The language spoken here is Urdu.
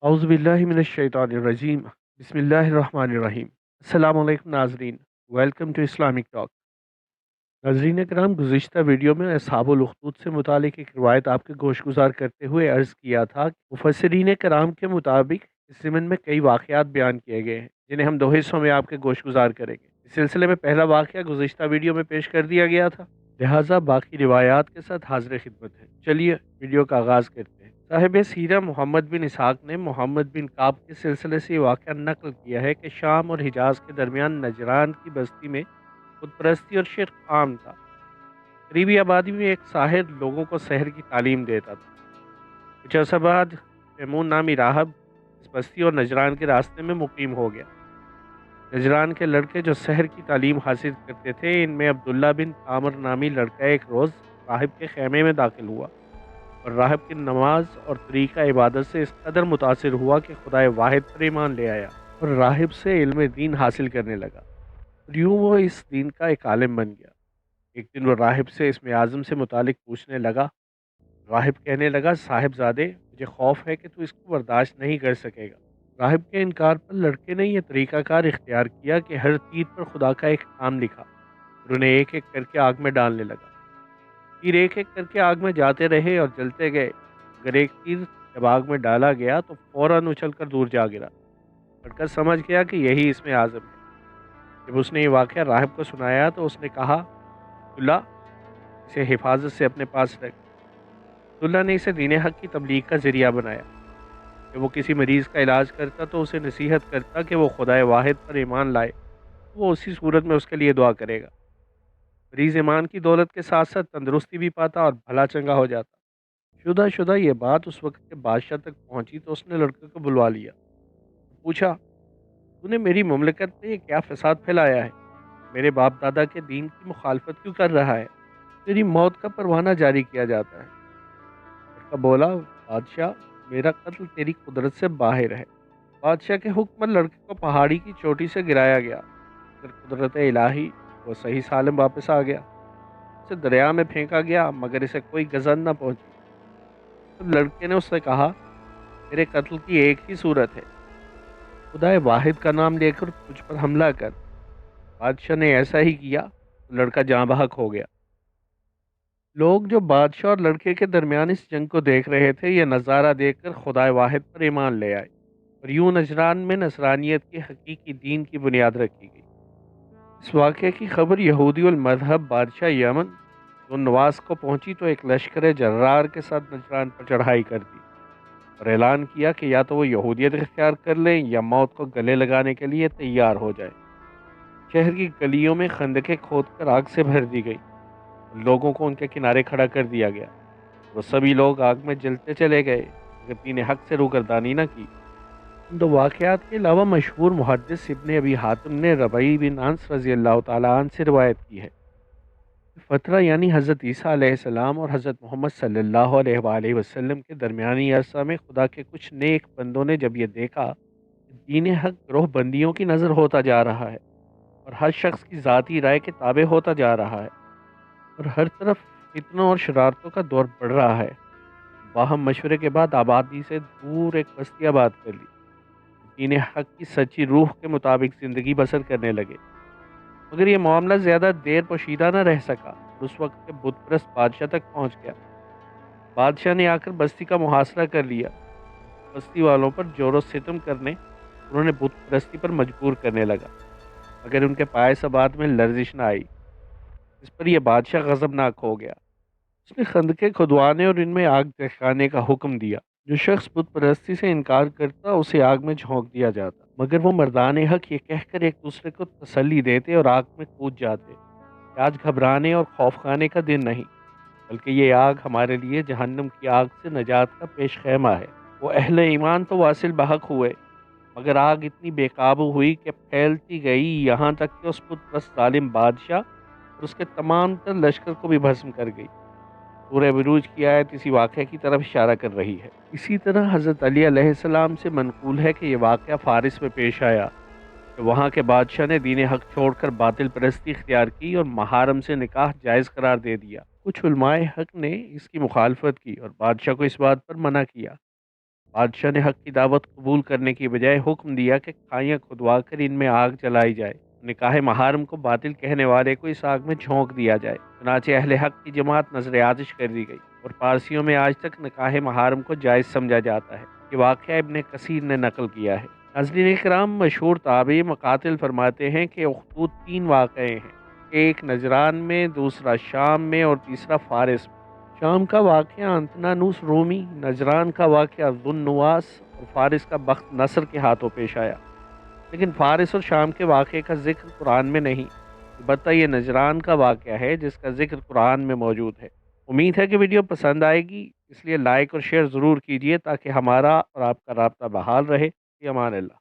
اعوذ باللہ من الشیطان الرجیم بسم اللہ الرحمن الرحیم۔ السلام علیکم ناظرین، ویلکم ٹو اسلامک ٹاک۔ ناظرین کرام، گزشتہ ویڈیو میں اصحاب الاخدود سے متعلق ایک روایت آپ کے گوش گزار کرتے ہوئے عرض کیا تھا کہ مفسرین کرام کے مطابق اس ضمن میں کئی واقعات بیان کیے گئے ہیں جنہیں ہم دو حصوں میں آپ کے گوش گزار کریں گے۔ اس سلسلے میں پہلا واقعہ گزشتہ ویڈیو میں پیش کر دیا گیا تھا، لہٰذا باقی روایات کے ساتھ حاضر خدمت ہے۔ چلیے ویڈیو کا آغاز کرتے ہیں۔ صاحب سیرہ محمد بن اسحاق نے محمد بن کعب کے سلسلے سے یہ واقعہ نقل کیا ہے کہ شام اور حجاز کے درمیان نجران کی بستی میں بت پرستی اور شرک عام تھا۔ قریبی آبادی میں ایک ساحر لوگوں کو سحر کی تعلیم دیتا تھا۔ کچھ عرصہ بعد میمون نامی راہب اس بستی اور نجران کے راستے میں مقیم ہو گیا۔ نجران کے لڑکے جو سحر کی تعلیم حاصل کرتے تھے، ان میں عبداللہ بن عامر نامی لڑکا ایک روز راہب کے خیمے میں داخل ہوا اور راہب کی نماز اور طریقہ عبادت سے اس قدر متاثر ہوا کہ خدائے واحد پر ایمان لے آیا اور راہب سے علم دین حاصل کرنے لگا، اور یوں وہ اس دین کا ایک عالم بن گیا۔ ایک دن وہ راہب سے اسم اعظم سے متعلق پوچھنے لگا۔ راہب کہنے لگا، صاحب زادے، مجھے خوف ہے کہ تو اس کو برداشت نہیں کر سکے گا۔ راہب کے انکار پر لڑکے نے یہ طریقہ کار اختیار کیا کہ ہر تیر پر خدا کا ایک نام لکھا اور انہیں ایک ایک کر کے آگ میں ڈالنے لگا۔ تیر ایک ایک کر کے آگ میں جاتے رہے اور جلتے گئے، اگر ایک تیر جب آگ میں ڈالا گیا تو فوراً اچھل کر دور جا گرا۔ لڑکا سمجھ گیا کہ یہی اسم اعظم ہے۔ جب اس نے یہ واقعہ راہب کو سنایا تو اس نے کہا، اللہ اسے حفاظت سے اپنے پاس رکھ۔ اللہ نے اسے دین حق کی تبلیغ کا ذریعہ بنایا۔ جب وہ کسی مریض کا علاج کرتا تو اسے نصیحت کرتا کہ وہ خدائے واحد پر ایمان لائے، وہ اسی صورت میں اس کے لیے دعا کرے گا۔ مریض ایمان کی دولت کے ساتھ ساتھ تندرستی بھی پاتا اور بھلا چنگا ہو جاتا۔ شدہ یہ بات اس وقت کے بادشاہ تک پہنچی تو اس نے لڑکے کو بلوا لیا، پوچھا، تو نے میری مملکت میں یہ کیا فساد پھیلایا ہے؟ میرے باپ دادا کے دین کی مخالفت کیوں کر رہا ہے؟ تیری موت کا پروانہ جاری کیا جاتا ہے۔ لڑکا بولا، بادشاہ، میرا قتل تیری قدرت سے باہر ہے۔ بادشاہ کے حکم پر لڑکے کو پہاڑی کی چوٹی سے گرایا گیا، پھر قدرت الہی وہ صحیح سالم واپس آ گیا۔ اسے دریا میں پھینکا گیا مگر اسے کوئی گزن نہ پہنچی۔ تو لڑکے نے اس سے کہا، میرے قتل کی ایک ہی صورت ہے، خدائے واحد کا نام لے کر تجھ پر حملہ کر۔ بادشاہ نے ایسا ہی کیا تو لڑکا جاں بحق ہو گیا۔ لوگ جو بادشاہ اور لڑکے کے درمیان اس جنگ کو دیکھ رہے تھے، یہ نظارہ دیکھ کر خدائے واحد پر ایمان لے آئے اور یوں نجران میں نصرانیت کے حقیقی دین کی بنیاد رکھی گئی۔ اس واقعے کی خبر یہودی المذہب بادشاہ یمن جو نواس کو پہنچی تو ایک لشکر جرار کے ساتھ نجران پر چڑھائی کر دی اور اعلان کیا کہ یا تو وہ یہودیت اختیار کر لیں یا موت کو گلے لگانے کے لیے تیار ہو جائے۔ شہر کی گلیوں میں خندقیں کھود کر آگ سے بھر دی گئی، لوگوں کو ان کے کنارے کھڑا کر دیا گیا۔ وہ سبھی لوگ آگ میں جلتے چلے گئے مگر دین حق سے روگردانی نہ کی۔ ان دو واقعات کے علاوہ مشہور محدث ابن ابی حاتم نے ربیع بن انس رضی اللہ تعالیٰ عنہ سے روایت کی ہے، فترہ یعنی حضرت عیسیٰ علیہ السلام اور حضرت محمد صلی اللہ علیہ وآلہ وسلم کے درمیانی عرصہ میں خدا کے کچھ نیک بندوں نے جب یہ دیکھا کہ دین حق گروہ بندیوں کی نظر ہوتا جا رہا ہے اور ہر شخص کی ذاتی رائے کے تابع ہوتا جا رہا ہے اور ہر طرف فتنوں اور شرارتوں کا دور بڑھ رہا ہے، باہم مشورے کے بعد آبادی سے دور ایک بستی آباد کر لی، دین حق کی سچی روح کے مطابق زندگی بسر کرنے لگے۔ مگر یہ معاملہ زیادہ دیر پوشیدہ نہ رہ سکا اور اس وقت کے بت پرست بادشاہ تک پہنچ گیا۔ بادشاہ نے آ کر بستی کا محاصرہ کر لیا، بستی والوں پر جور و ستم کرنے انہوں نے بت پرستی پر مجبور کرنے لگا، مگر ان کے پائے ثبات میں لرزش نہ آئی۔ اس پر یہ بادشاہ غضبناک ہو گیا۔ اس نے خندقیں کھدوانے اور ان میں آگ دہکانے کا حکم دیا۔ جو شخص بت پرستی سے انکار کرتا اسے آگ میں جھونک دیا جاتا، مگر وہ مردان حق یہ کہہ کر ایک دوسرے کو تسلی دیتے اور آگ میں کود جاتے کہ آج گھبرانے اور خوف کھانے کا دن نہیں، بلکہ یہ آگ ہمارے لیے جہنم کی آگ سے نجات کا پیش خیمہ ہے۔ وہ اہل ایمان تو واصل بحق ہوئے، مگر آگ اتنی بے قابو ہوئی کہ پھیلتی گئی یہاں تک کہ اس بت پرست ظالم بادشاہ اور اس کے تمام تر لشکر کو بھی بھسم کر گئی۔ سورہ بروج کی آیت اسی واقعے کی طرف اشارہ کر رہی ہے۔ اسی طرح حضرت علی علیہ السلام سے منقول ہے کہ یہ واقعہ فارس میں پیش آیا کہ وہاں کے بادشاہ نے دین حق چھوڑ کر باطل پرستی اختیار کی اور محارم سے نکاح جائز قرار دے دیا۔ کچھ علماء حق نے اس کی مخالفت کی اور بادشاہ کو اس بات پر منع کیا۔ بادشاہ نے حق کی دعوت قبول کرنے کی بجائے حکم دیا کہ کھائیاں کھدوا کر ان میں آگ جلائی جائے، نکاح محارم کو باطل کہنے والے کو اس آگ میں جھونک دیا جائے۔ چنانچہ اہل حق کی جماعت نظر آتش کر دی گئی، اور پارسیوں میں آج تک نکاح محارم کو جائز سمجھا جاتا ہے۔ یہ واقعہ ابن کثیر نے نقل کیا ہے۔ ناظرین کرام، مشہور تابعی مقاتل فرماتے ہیں کہ اخدود 3 واقعے ہیں، ایک نجران میں، دوسرا شام میں، اور تیسرا فارس میں۔ شام کا واقعہ انتنانوس رومی، نجران کا واقعہ ذو النواس، اور فارس کا بخت نصر کے ہاتھوں پیش آیا۔ لیکن فارس اور شام کے واقعے کا ذکر قرآن میں نہیں، البتہ یہ نجران کا واقعہ ہے جس کا ذکر قرآن میں موجود ہے۔ امید ہے کہ ویڈیو پسند آئے گی، اس لیے لائک اور شیئر ضرور کیجیے تاکہ ہمارا اور آپ کا رابطہ بحال رہے۔ فی امان اللہ۔